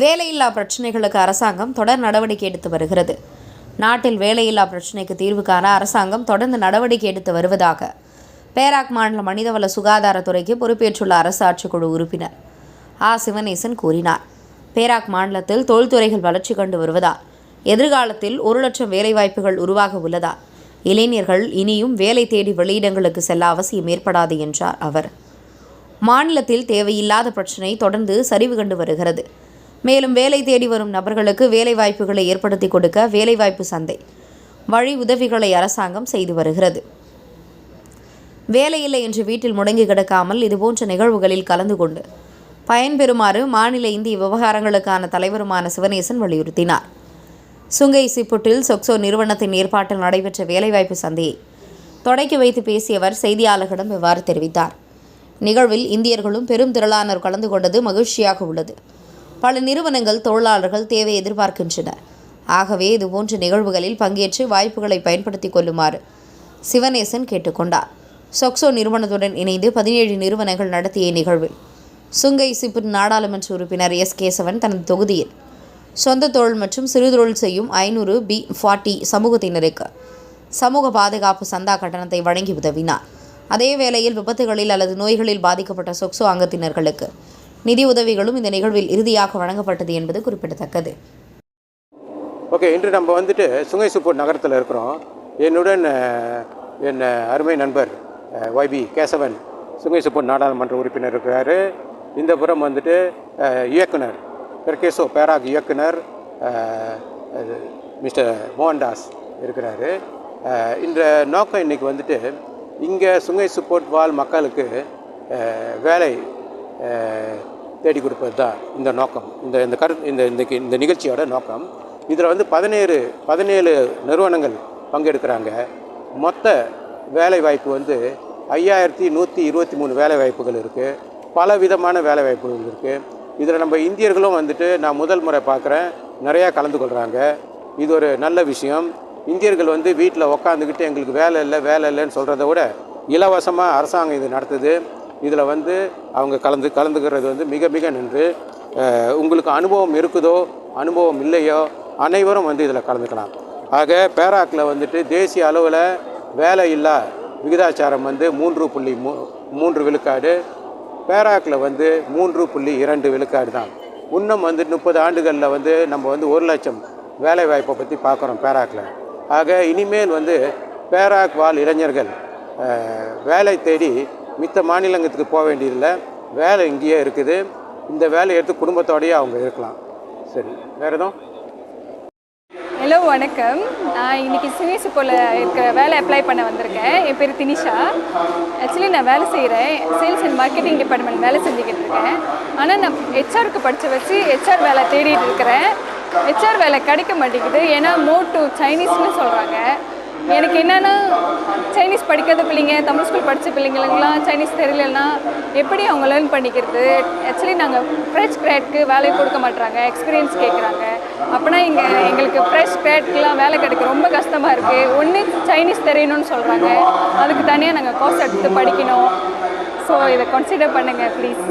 வேலையில்லா பிரச்சினைகளுக்கு அரசாங்கம் தொடர் நடவடிக்கை எடுத்து வருகிறது. நாட்டில் வேலையில்லா பிரச்சினைக்கு தீர்வு காண அரசாங்கம் தொடர்ந்து நடவடிக்கை எடுத்து வருவதாக பேராக் மாநில மனிதவள சுகாதாரத்துறைக்கு பொறுப்பேற்றுள்ள அரசு ஆட்சிக்குழு உறுப்பினர் சிவனேசன் கூறினார். பேராக் மாநிலத்தில் தொழில்துறைகள் வளர்ச்சி கண்டு வருவதால் எதிர்காலத்தில் 1,00,000 வேலைவாய்ப்புகள் உருவாக உள்ளதால் இளைஞர்கள் இனியும் வேலை தேடி வெளியிடங்களுக்கு செல்ல அவசியம் ஏற்படாது என்றார் அவர். மாநிலத்தில் தேவையில்லாத பிரச்சினை தொடர்ந்து சரிவு கண்டு வருகிறது. மேலும் வேலை தேடி வரும் நபர்களுக்கு வேலைவாய்ப்புகளை ஏற்படுத்தி கொடுக்க வேலைவாய்ப்பு சந்தை வழி உதவிகளை அரசாங்கம் செய்து வருகிறது. வேலையில்லை என்று வீட்டில் முடங்கி கிடக்காமல் இதுபோன்ற நிகழ்வுகளில் கலந்து கொண்டு பயன்பெறுமாறு மாநில இந்திய விவகாரங்களுக்கான தலைவருமான சிவனேசன் வலியுறுத்தினார். சுங்கை சிப்புட்டில் சொக்சோ நிறுவனத்தின் ஏற்பாட்டில் நடைபெற்ற வேலைவாய்ப்பு சந்தையை தொடக்கி வைத்து பேசியவர் செய்தியாளர்களிடம் இவ்வாறு தெரிவித்தார். நிகழ்வில் இந்தியர்களும் பெரும் திரளானோர் கலந்து கொண்டது மகிழ்ச்சியாக உள்ளது. பல நிறுவனங்கள் தொழிலாளர்கள் தேவை எதிர்பார்க்கின்றனர். ஆகவே இதுபோன்ற நிகழ்வுகளில் பங்கேற்று வாய்ப்புகளை பயன்படுத்திக் கொள்ளுமாறு சிவனேசன் கேட்டுக்கொண்டார். சொக்சோ நிறுவனத்துடன் இணைந்து 17 நிறுவனங்கள் நடத்திய நிகழ்வில் சுங்கை சிப்புட் நாடாளுமன்ற உறுப்பினர் கேசவன் தனது தொகுதியில் சொந்த தொழில் மற்றும் சிறுதொழில் செய்யும் 500 B40 சமூகத்தினருக்கு சமூக பாதுகாப்பு சந்தா கட்டணத்தை வழங்கி உதவினார். அதே வேளையில் விபத்துகளில் அல்லது நோய்களில் பாதிக்கப்பட்ட சொக்சோ அங்கத்தினர்களுக்கு நிதி உதவிகளும் இந்த நிகழ்வில் இறுதியாக வழங்கப்பட்டது என்பது குறிப்பிடத்தக்கது. இன்று நம்ம சுங்கை சிப்புட் நகரத்தில் இருக்கிறோம். என்னுடன் என் அருமை நண்பர் YB கேசவன் சுங்கை சிப்புட் நாடாளுமன்ற உறுப்பினர் இருக்கிறார். இந்த புறம் இயக்குனர் பெர்கேசோ பேராக் இயக்குனர் மிஸ்டர் மோகன்தாஸ் இருக்கிறாரு. இந்த நோக்கம் இன்றைக்கி இங்கே சுங்கை சிப்புட் வாழ் மக்களுக்கு வேலை தேடி கொடுப்பது தான் இந்த நோக்கம். இந்த நிகழ்ச்சியோட நோக்கம். இதில் 17 நிறுவனங்கள் பங்கெடுக்கிறாங்க. மொத்த வேலை வாய்ப்பு 5123 வேலை வாய்ப்புகள் இருக்குது. பல விதமான வேலை வாய்ப்புகள் இருக்குது. இதில் நம்ம இந்தியர்களும் நான் முதல் முறை பார்க்குறேன், நிறையா கலந்து கொள்கிறாங்க. இது ஒரு நல்ல விஷயம். இந்தியர்கள் வீட்டில் உக்காந்துக்கிட்டு எங்களுக்கு வேலை இல்லைன்னு சொல்கிறத விட இலவசமாக அரசாங்கம் இது நடத்துது. இதில் அவங்க கலந்துக்கிறது மிக மிக நன்று. உங்களுக்கு அனுபவம் இருக்குதோ அனுபவம் இல்லையோ அனைவரும் இதில் கலந்துக்கலாம். ஆக பேராக்கில் தேசிய அளவில் வேலை இல்லா விகிதாச்சாரம் 3.3 விழுக்காடு, பேராக்கில் 3.2 விழுக்காடு தான். இன்னும் 30 ஆண்டுகளில் நம்ம 1,00,000 வேலை வாய்ப்பை பற்றி பார்க்குறோம் பேராக்கில். ஆக இனிமேல் பேராக் வாழ் இளைஞர்கள் வேலை தேடி மித்த மாநிலங்களுக்கு போக வேண்டியதில்லை. வேலை இங்கேயே இருக்குது. இந்த வேலையை எடுத்து குடும்பத்தோடையே அவங்க இருக்கலாம். சரி, வேறு எதுவும்? ஹலோ, வணக்கம். நான் இன்றைக்கி சுங்கை சிப்புட்டில் இருக்கிற வேலை அப்ளை பண்ண வந்திருக்கேன். என் பேர் தினிஷா. ஆக்சுவலி நான் வேலை செய்கிறேன், சேல்ஸ் அண்ட் மார்க்கெட்டிங் டிபார்ட்மெண்ட் வேலை செஞ்சுக்கிட்டு இருக்கேன். ஆனால் நான் ஹெச்ஆருக்கு படித்து வச்சு ஹெச்ஆர் வேலை தேடிட்டு இருக்கிறேன். ஹெச்ஆர் வேலை கிடைக்க மாட்டேங்குது. ஏன்னா மோர் டு சைனீஸ்னு சொல்கிறாங்க. எனக்கு என்னென்னா, சைனீஸ் படிக்காத பிள்ளைங்க, தமிழ் ஸ்கூல் படித்த பிள்ளைங்களுக்கெல்லாம் சைனீஸ் தெரியலன்னா எப்படி அவங்க லேர்ன் பண்ணிக்கிறது? ஆக்சுவலி நாங்கள் ஃப்ரெஷ் கிரேட்க்கு வேலை கொடுக்க மாட்டுறாங்க, எக்ஸ்பீரியன்ஸ் கேட்குறாங்க. அப்போனா எங்களுக்கு ஃப்ரெஷ் கிரேட்க்கெலாம் வேலை கிடைக்க ரொம்ப கஷ்டமாக இருக்குது. ஒன்று சைனீஸ் தெரியணும்னு சொல்கிறாங்க, அதுக்கு தனியாக நாங்கள் கோர்ஸ் எடுத்து படிக்கணும். ஸோ இதை கன்சிடர் பண்ணுங்கள் ப்ளீஸ்.